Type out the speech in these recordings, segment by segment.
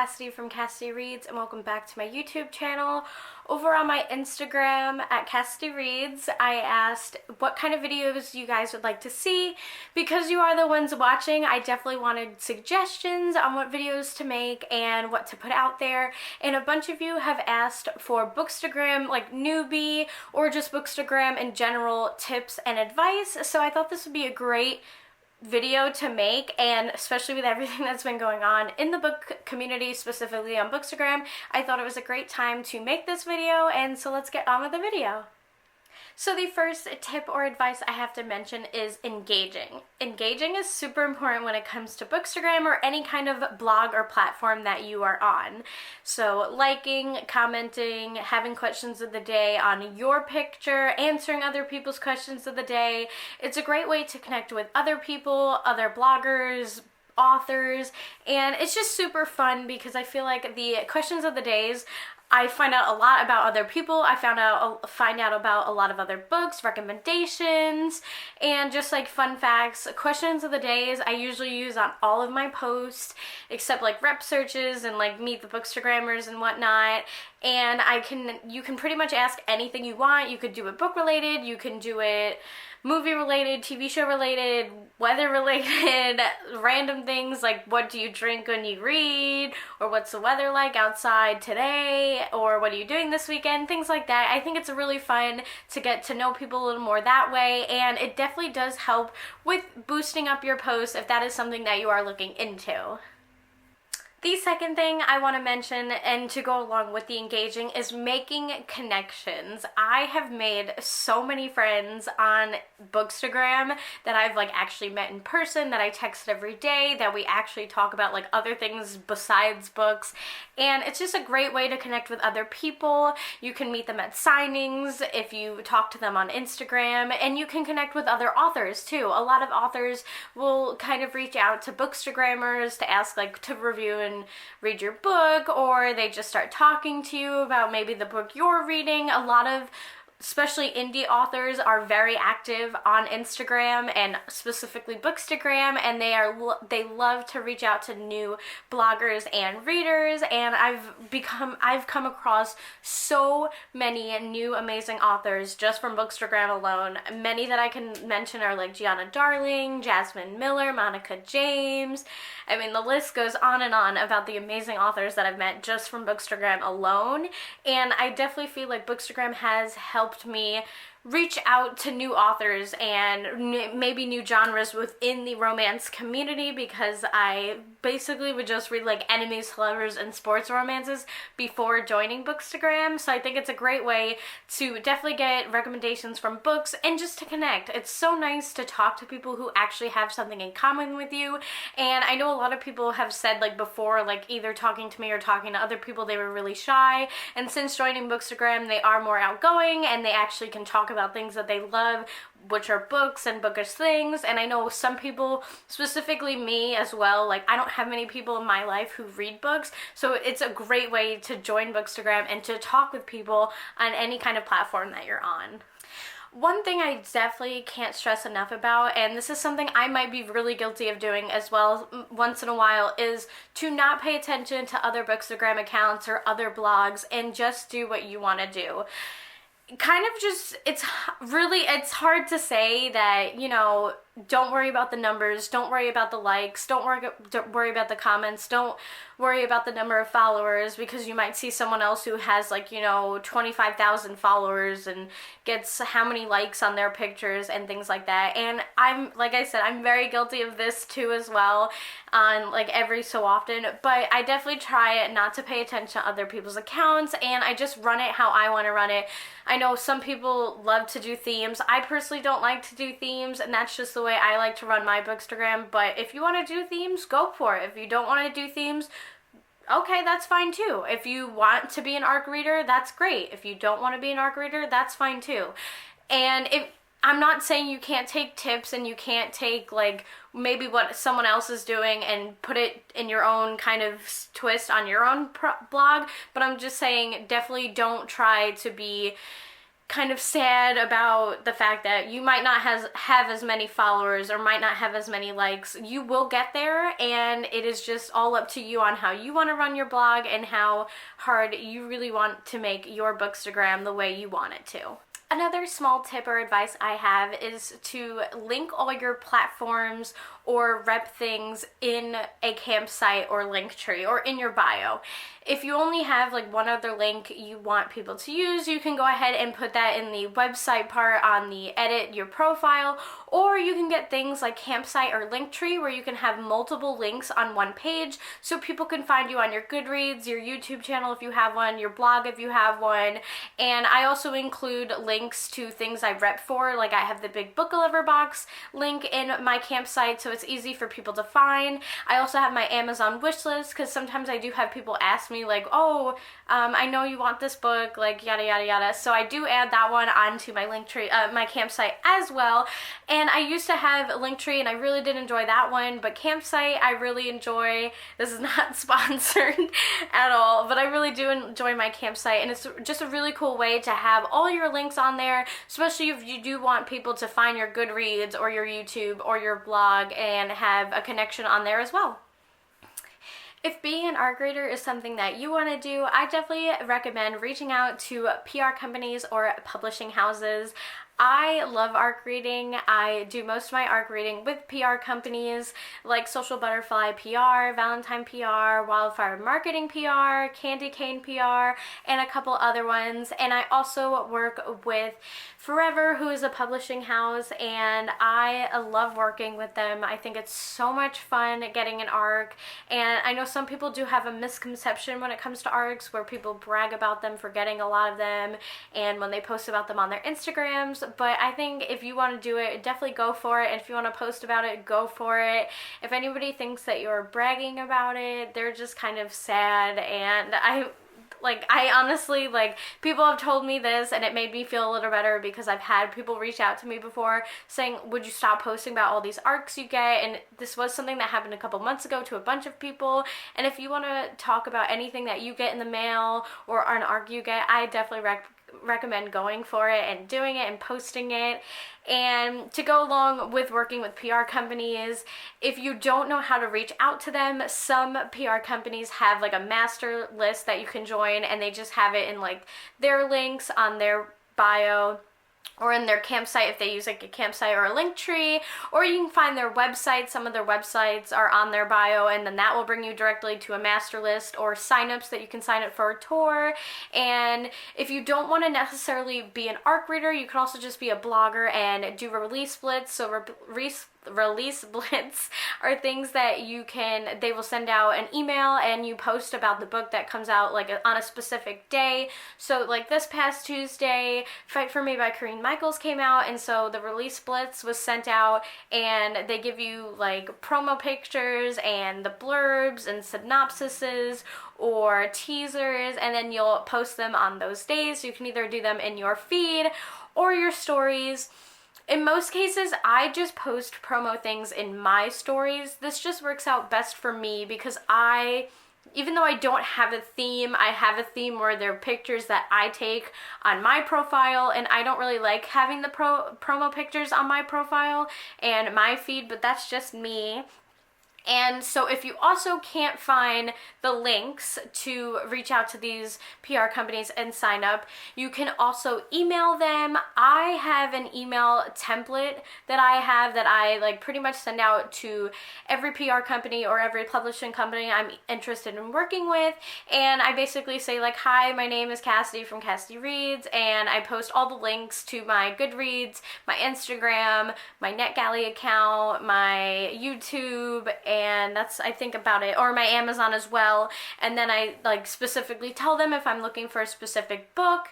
Cassidy from Cassidy Reads, and welcome back to my YouTube channel. Over on my Instagram at Cassidy Reads, I asked what kind of videos you guys would like to see. Because you are the ones watching, I definitely wanted suggestions on what videos to make and what to put out there. And a bunch of you have asked for Bookstagram, like newbie, or just Bookstagram in general tips and advice. So I thought this would be a great video to make, and especially with everything that's been going on in the book community, specifically on Bookstagram, I thought it was a great time to make this video, and so let's get on with the video. So the first tip or advice I have to mention is engaging. Engaging is super important when it comes to Bookstagram or any kind of blog or platform that you are on. So liking, commenting, having questions of the day on your picture, answering other people's questions of the day. It's a great way to connect with other people, other bloggers, authors, and it's just super fun because I feel like the questions of the days, I find out a lot about other people. I find out about a lot of other books, recommendations, and just like fun facts. Questions of the days I usually use on all of my posts, except like rep searches and like meet the Bookstagrammers and whatnot. And you can pretty much ask anything you want. You could do it book related, you can do it movie related, TV show related, weather related, random things like what do you drink when you read, or what's the weather like outside today, or what are you doing this weekend, things like that. I think it's really fun to get to know people a little more that way, and it definitely does help with boosting up your posts if that is something that you are looking into. The second thing I want to mention, and to go along with the engaging, is making connections. I have made so many friends on Bookstagram that I've like actually met in person, that I text every day, that we actually talk about like other things besides books, and it's just a great way to connect with other people. You can meet them at signings if you talk to them on Instagram, and you can connect with other authors too. A lot of authors will kind of reach out to Bookstagrammers to ask like to review and read your book, or they just start talking to you about maybe the book you're reading. A lot of especially indie authors are very active on Instagram and specifically Bookstagram, and they love to reach out to new bloggers and readers, and I've come across so many new amazing authors just from Bookstagram alone. Many that I can mention are like Gianna Darling, Jasmine Miller, Monica James. I mean, the list goes on and on about the amazing authors that I've met just from Bookstagram alone, and I definitely feel like Bookstagram has helped me reach out to new authors and maybe new genres within the romance community, because I basically would just read like enemies to lovers and sports romances before joining Bookstagram. So I think it's a great way to definitely get recommendations from books and just to connect. It's so nice to talk to people who actually have something in common with you, and I know a lot of people have said like before, like either talking to me or talking to other people, they were really shy, and since joining Bookstagram they are more outgoing and they actually can talk about things that they love, which are books and bookish things. And I know some people, specifically me as well, like I don't have many people in my life who read books, so it's a great way to join Bookstagram and to talk with people on any kind of platform that you're on. One thing I definitely can't stress enough about, and this is something I might be really guilty of doing as well once in a while, is to not pay attention to other Bookstagram accounts or other blogs and just do what you want to do. Kind of just, it's hard to say that, you know, don't worry about the numbers, don't worry about the likes, don't worry about the comments, don't worry about the number of followers, because you might see someone else who has like, you know, 25,000 followers and gets how many likes on their pictures and things like that. And like I said, I'm very guilty of this too as well, on like every so often, but I definitely try not to pay attention to other people's accounts, and I just run it how I want to run it. I know some people love to do themes. I personally don't like to do themes, and that's just the way I like to run my Bookstagram. But if you want to do themes, go for it. If you don't want to do themes, okay, that's fine too. If you want to be an ARC reader, that's great. If you don't want to be an ARC reader, that's fine too. And I'm not saying you can't take tips and you can't take like maybe what someone else is doing and put it in your own kind of twist on your own blog, but I'm just saying definitely don't try to be kind of sad about the fact that you might not have as many followers or might not have as many likes. You will get there, and it is just all up to you on how you want to run your blog and how hard you really want to make your Bookstagram the way you want it to. Another small tip or advice I have is to link all your platforms or rep things in a campsite or link tree or in your bio. If you only have like one other link you want people to use, you can go ahead and put that in the website part on the edit your profile, or you can get things like campsite or link tree where you can have multiple links on one page so people can find you on your Goodreads, your YouTube channel if you have one, your blog if you have one. And I also include links to things I rep for, like I have the big book deliver box link in my campsite so it's easy for people to find. I also have my Amazon wish list because sometimes I do have people ask me like, oh, I know you want this book, like yada yada yada. So I do add that one onto my link tree, my campsite as well. And I used to have Linktree and I really did enjoy that one, but campsite I really enjoy. This is not sponsored at all, but I really do enjoy my campsite, and it's just a really cool way to have all your links on there, especially if you do want people to find your Goodreads or your YouTube or your blog and have a connection on there as well. If being an art grader is something that you want to do, I definitely recommend reaching out to PR companies or publishing houses. I love art grading. I do most of my art grading with PR companies like Social Butterfly PR, Valentine PR, Wildfire Marketing PR, Candy Cane PR, and a couple other ones. And I also work with Forever, who is a publishing house, and I love working with them. I think it's so much fun getting an ARC, and I know some people do have a misconception when it comes to ARCs where people brag about them for getting a lot of them and when they post about them on their Instagrams. But I think if you want to do it, definitely go for it. And if you want to post about it, go for it. If anybody thinks that you're bragging about it, they're just kind of sad. And I honestly, people have told me this and it made me feel a little better because I've had people reach out to me before saying, would you stop posting about all these ARCs you get? And this was something that happened a couple months ago to a bunch of people. And if you want to talk about anything that you get in the mail or an ARC you get, I definitely recommend going for it and doing it and posting it. And to go along with working with PR companies, if you don't know how to reach out to them, some PR companies have like a master list that you can join, and they just have it in like their links on their bio or in their campsite if they use like a campsite or a link tree, or you can find their website. Some of their websites are on their bio, and then that will bring you directly to a master list or signups that you can sign up for a tour. And if you don't want to necessarily be an ARC reader, you can also just be a blogger and do release splits. So release splits are things that they will send out an email and you post about the book that comes out like on a specific day. So like this past Tuesday, Fight For Me by Kareen Michaels came out, and so the release splits was sent out, and they give you like promo pictures and the blurbs and synopsises or teasers, and then you'll post them on those days. So you can either do them in your feed or your stories. In most cases, I just post promo things in my stories. This just works out best for me because even though I don't have a theme, I have a theme where there are pictures that I take on my profile, and I don't really like having the promo pictures on my profile and my feed, but that's just me. And so if you also can't find the links to reach out to these PR companies and sign up, you can also email them. I have an email template that I like pretty much send out to every PR company or every publishing company I'm interested in working with. And I basically say like, hi, my name is Cassidy from Cassidy Reads, and I post all the links to my Goodreads, my Instagram, my NetGalley account, my YouTube, and that's, I think, about it, or my Amazon as well. And then I like specifically tell them if I'm looking for a specific book,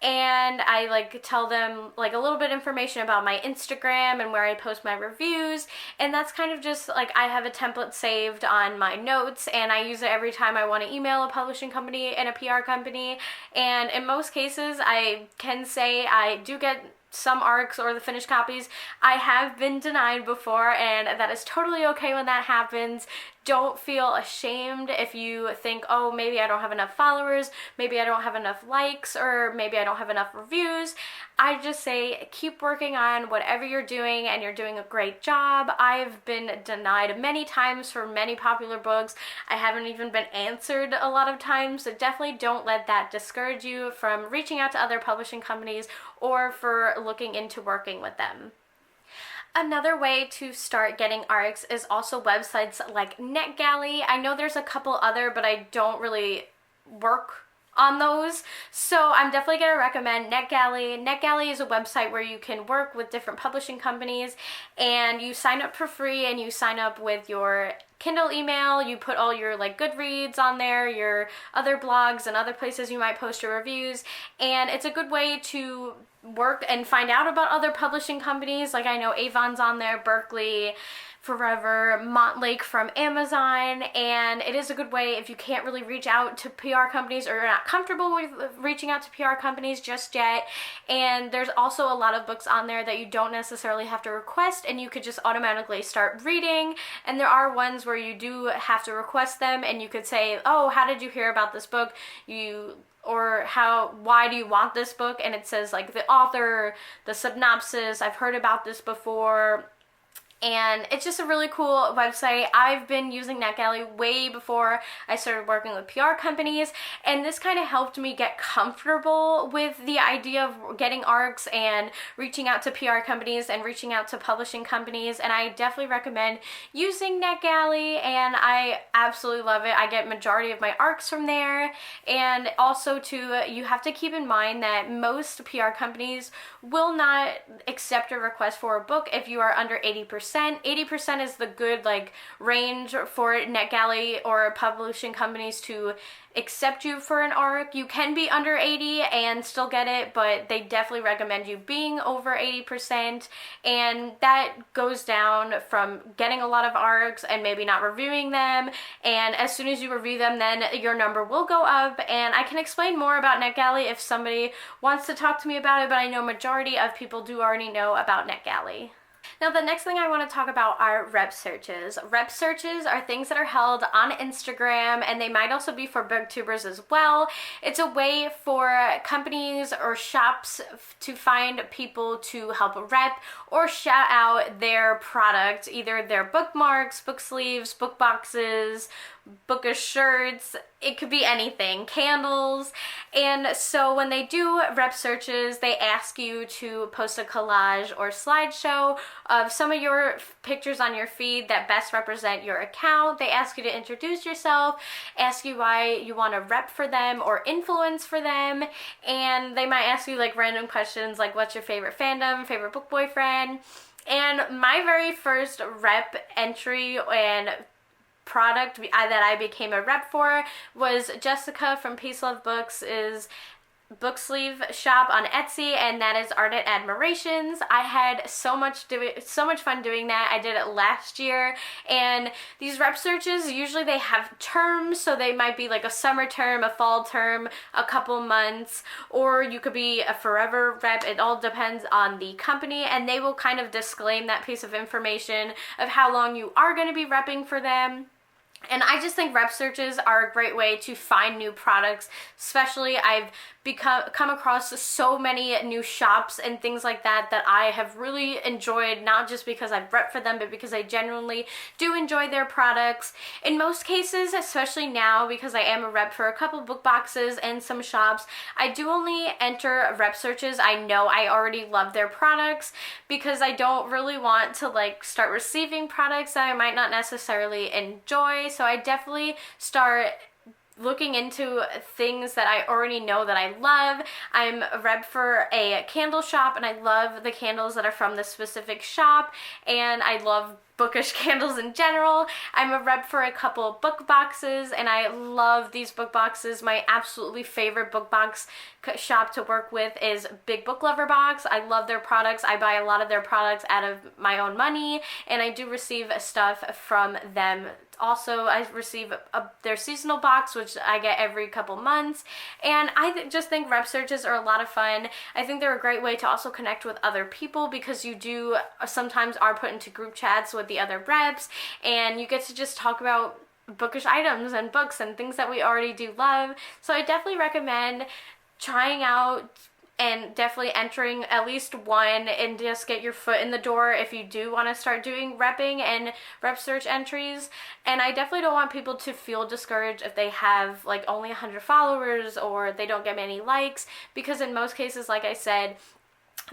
and I like tell them like a little bit information about my Instagram and where I post my reviews. And that's kind of just like, I have a template saved on my notes, and I use it every time I want to email a publishing company and a PR company. And in most cases, I can say I do get some ARCs or the finished copies. I have been denied before, and that is totally okay when that happens. Don't feel ashamed if you think, oh, maybe I don't have enough followers, maybe I don't have enough likes, or maybe I don't have enough reviews. I just say keep working on whatever you're doing, and you're doing a great job. I've been denied many times for many popular books. I haven't even been answered a lot of times, so definitely don't let that discourage you from reaching out to other publishing companies or for looking into working with them. Another way to start getting ARCs is also websites like NetGalley. I know there's a couple other, but I don't really work on those, so I'm definitely going to recommend NetGalley. NetGalley is a website where you can work with different publishing companies, and you sign up for free, and you sign up with your Kindle email. You put all your like Goodreads on there, your other blogs and other places you might post your reviews, and it's a good way to work and find out about other publishing companies. Like I know Avon's on there, Berkeley, Forever, Montlake from Amazon, and it is a good way if you can't really reach out to PR companies, or you're not comfortable with reaching out to PR companies just yet. And there's also a lot of books on there that you don't necessarily have to request, and you could just automatically start reading. And there are ones where you do have to request them, and you could say, oh, how did you hear about this book? Why do you want this book? And it says like the author, the synopsis, I've heard about this before. And it's just a really cool website. I've been using NetGalley way before I started working with PR companies, and this kind of helped me get comfortable with the idea of getting ARCs and reaching out to PR companies and reaching out to publishing companies. And I definitely recommend using NetGalley, and I absolutely love it. I get majority of my ARCs from there. And also too, you have to keep in mind that most PR companies will not accept a request for a book if you are under 80%. 80% is the good like range for NetGalley or publishing companies to accept you for an ARC. You can be under 80 and still get it, but they definitely recommend you being over 80%, and that goes down from getting a lot of ARCs and maybe not reviewing them, and as soon as you review them, then your number will go up. And I can explain more about NetGalley if somebody wants to talk to me about it, but I know majority of people do already know about NetGalley. Now, the next thing I want to talk about are rep searches. Rep searches are things that are held on Instagram, and they might also be for booktubers as well. It's a way for companies or shops to find people to help rep or shout out their product, either their bookmarks, book sleeves, book boxes, bookish shirts. It could be anything, candles. And so when they do rep searches, they ask you to post a collage or slideshow of some of your pictures on your feed that best represent your account. They ask you to introduce yourself, ask you why you want to rep for them or influence for them, and they might ask you like random questions like what's your favorite fandom, favorite book boyfriend. And my very first rep entry and product that I became a rep for was Jessica from Peace Love Books' book sleeve shop on Etsy, and that is Ardent Admirations. I had so much fun doing that. I did it last year, and these rep searches, usually they have terms, so they might be like a summer term, a fall term, a couple months, or you could be a forever rep. It all depends on the company, and they will kind of disclaim that piece of information of how long you are going to be repping for them. And I just think rep searches are a great way to find new products. Especially I've come across so many new shops and things like that I have really enjoyed, not just because I've repped for them, but because I genuinely do enjoy their products. In most cases, especially now because I am a rep for a couple book boxes and some shops, I do only enter rep searches I know I already love their products, because I don't really want to like start receiving products that I might not necessarily enjoy. So I definitely start looking into things that I already know that I love. I'm a rep for a candle shop, and I love the candles that are from the specific shop, and I love bookish candles in general. I'm a rep for a couple book boxes, and I love these book boxes. My absolutely favorite book box shop to work with is Big Book Lover Box. I love their products. I buy a lot of their products out of my own money, and I do receive stuff from them. Also, I receive their seasonal box, which I get every couple months, and I just think rep searches are a lot of fun. I think they're a great way to also connect with other people, because you do sometimes are put into group chats with the other reps, and you get to just talk about bookish items and books and things that we already do love. So I definitely recommend trying out and definitely entering at least one and just get your foot in the door if you do want to start doing repping and rep search entries. And I definitely don't want people to feel discouraged if they have like only 100 followers or they don't get many likes, because in most cases, like I said,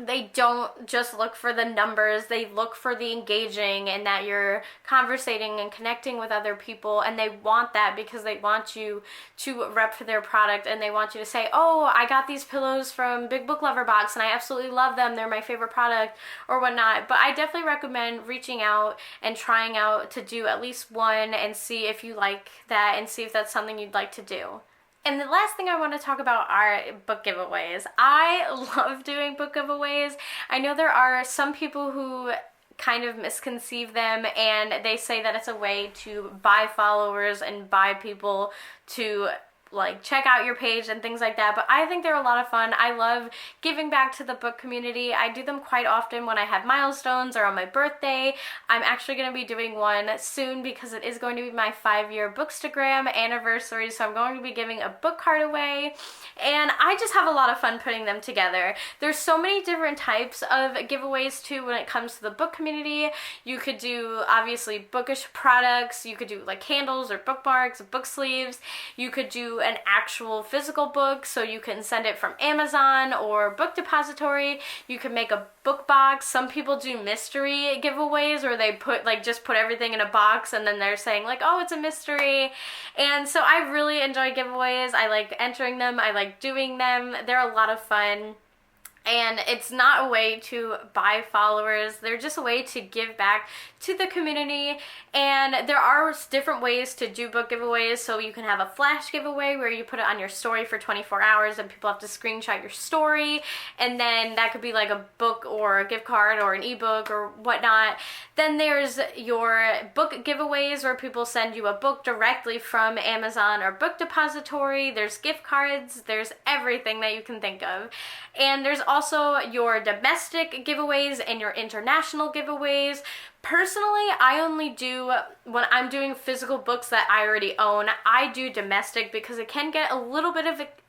they don't just look for the numbers, they look for the engaging and that you're conversating and connecting with other people, and they want that because they want you to rep for their product, and they want you to say, oh, I got these pillows from Big Book Lover Box and I absolutely love them, they're my favorite product or whatnot. But I definitely recommend reaching out and trying out to do at least one and see if you like that and see if that's something you'd like to do. And the last thing I want to talk about are book giveaways. I love doing book giveaways. I know there are some people who kind of misconceive them, and they say that it's a way to buy followers and buy people to like check out your page and things like that, but I think they're a lot of fun. I love giving back to the book community. I do them quite often when I have milestones or on my birthday. I'm actually going to be doing one soon because it is going to be my 5-year Bookstagram anniversary, so I'm going to be giving a book card away, and I just have a lot of fun putting them together. There's so many different types of giveaways too when it comes to the book community. You could do obviously bookish products, you could do like candles or bookmarks, book sleeves, you could do an actual physical book, so you can send it from Amazon or Book Depository. You can make a book box. Some people do mystery giveaways where they put like just put everything in a box and then they're saying like, oh, it's a mystery. And so I really enjoy giveaways. I like entering them. I like doing them. They're a lot of fun. And it's not a way to buy followers, they're just a way to give back to the community. And there are different ways to do book giveaways. So you can have a flash giveaway where you put it on your story for 24 hours and people have to screenshot your story, and then that could be like a book or a gift card or an ebook or whatnot. Then there's your book giveaways where people send you a book directly from Amazon or Book Depository. There's gift cards, there's everything that you can think of. And there's also your domestic giveaways and your international giveaways. Personally, I only do, when I'm doing physical books that I already own, I do domestic because it can get a little bit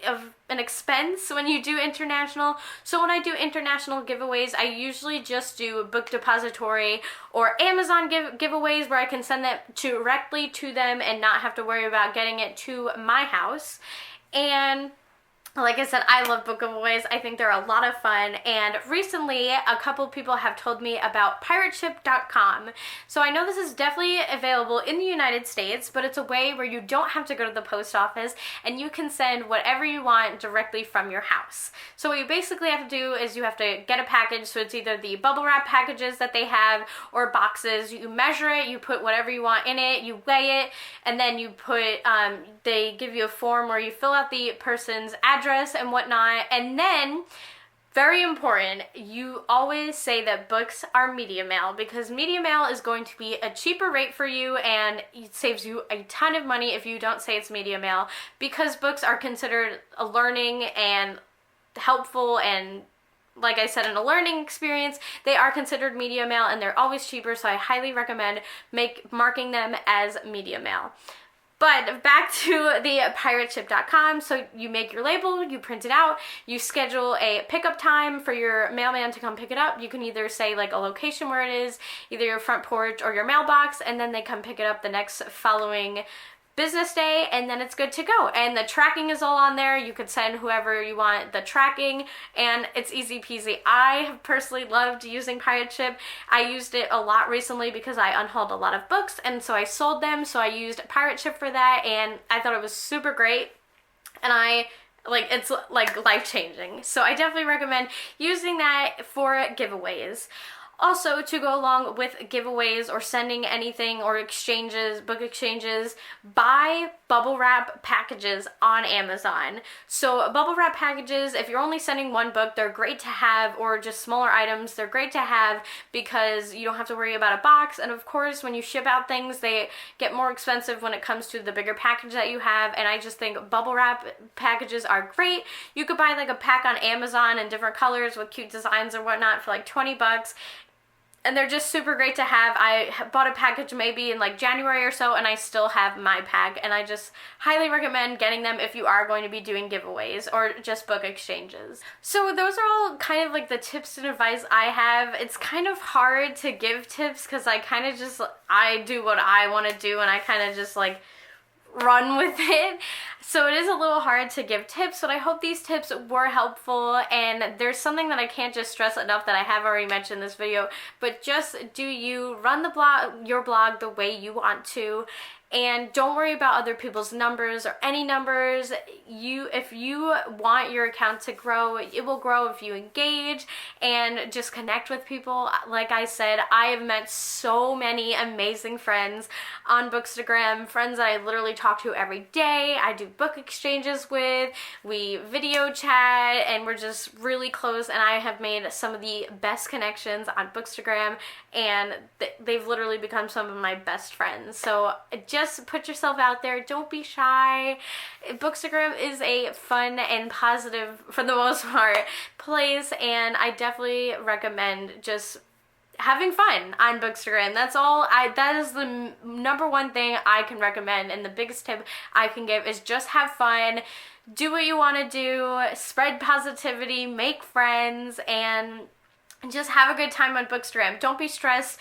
of an expense when you do international. So when I do international giveaways, I usually just do Book Depository or Amazon giveaways where I can send that directly to them and not have to worry about getting it to my house. And like I said, I love book giveaways. I think they're a lot of fun, and recently a couple people have told me about pirateship.com. So I know this is definitely available in the United States, but it's a way where you don't have to go to the post office and you can send whatever you want directly from your house. So what you basically have to do is you have to get a package, so it's either the bubble wrap packages that they have or boxes. You measure it, you put whatever you want in it, you weigh it, and then you put, they give you a form where you fill out the person's address and whatnot, and then very important, you always say that books are media mail, because media mail is going to be a cheaper rate for you and it saves you a ton of money if you don't say it's media mail, because books are considered a learning and helpful, and like I said, in a learning experience, they are considered media mail and they're always cheaper, so I highly recommend marking them as media mail. But back to the pirateship.com. So you make your label, you print it out, you schedule a pickup time for your mailman to come pick it up. You can either say like a location where it is, either your front porch or your mailbox, and then they come pick it up the next following business day, and then it's good to go. And the tracking is all on there. You could send whoever you want the tracking, and it's easy peasy. I have personally loved using Pirate Ship. I used it a lot recently because I unhauled a lot of books, and so I sold them, so I used Pirate Ship for that, and I thought it was super great, and it's like life-changing. So I definitely recommend using that for giveaways. Also, to go along with giveaways or sending anything or exchanges, book exchanges, buy bubble wrap packages on Amazon. So bubble wrap packages, if you're only sending one book, they're great to have, or just smaller items, they're great to have because you don't have to worry about a box. And of course, when you ship out things, they get more expensive when it comes to the bigger package that you have. And I just think bubble wrap packages are great. You could buy like a pack on Amazon in different colors with cute designs or whatnot for like 20 bucks. and they're just super great to have. I bought a package maybe in like January or so, and I still have my pack, and I just highly recommend getting them if you are going to be doing giveaways or just book exchanges. So those are all kind of like the tips and advice I have. It's kind of hard to give tips because I kind of just, I do what I want to do, and I kind of just like run with it. So it is a little hard to give tips, but I hope these tips were helpful. And there's something that I can't just stress enough that I have already mentioned in this video, but just do you run the blog, your blog, the way you want to, and don't worry about other people's numbers or any numbers. If you want your account to grow, it will grow if you engage and just connect with people. Like I said, I have met so many amazing friends on Bookstagram, friends that I literally talk to every day. I do book exchanges with, we video chat, and we're just really close, and I have made some of the best connections on Bookstagram, and they've literally become some of my best friends. So just put yourself out there. Don't be shy. Bookstagram is a fun and positive, for the most part, place, and I definitely recommend just having fun on Bookstagram. That's all. That is the number one thing I can recommend, and the biggest tip I can give is just have fun. Do what you want to do. Spread positivity. Make friends, and just have a good time on Bookstagram. Don't be stressed,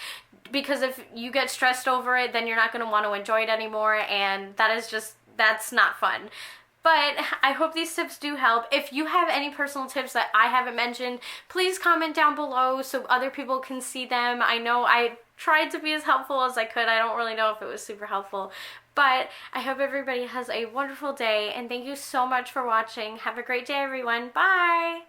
because if you get stressed over it, then you're not going to want to enjoy it anymore, and that's not fun. But I hope these tips do help. If you have any personal tips that I haven't mentioned, please comment down below so other people can see them. I know I tried to be as helpful as I could. I don't really know if it was super helpful, but I hope everybody has a wonderful day, and thank you so much for watching. Have a great day, everyone. Bye!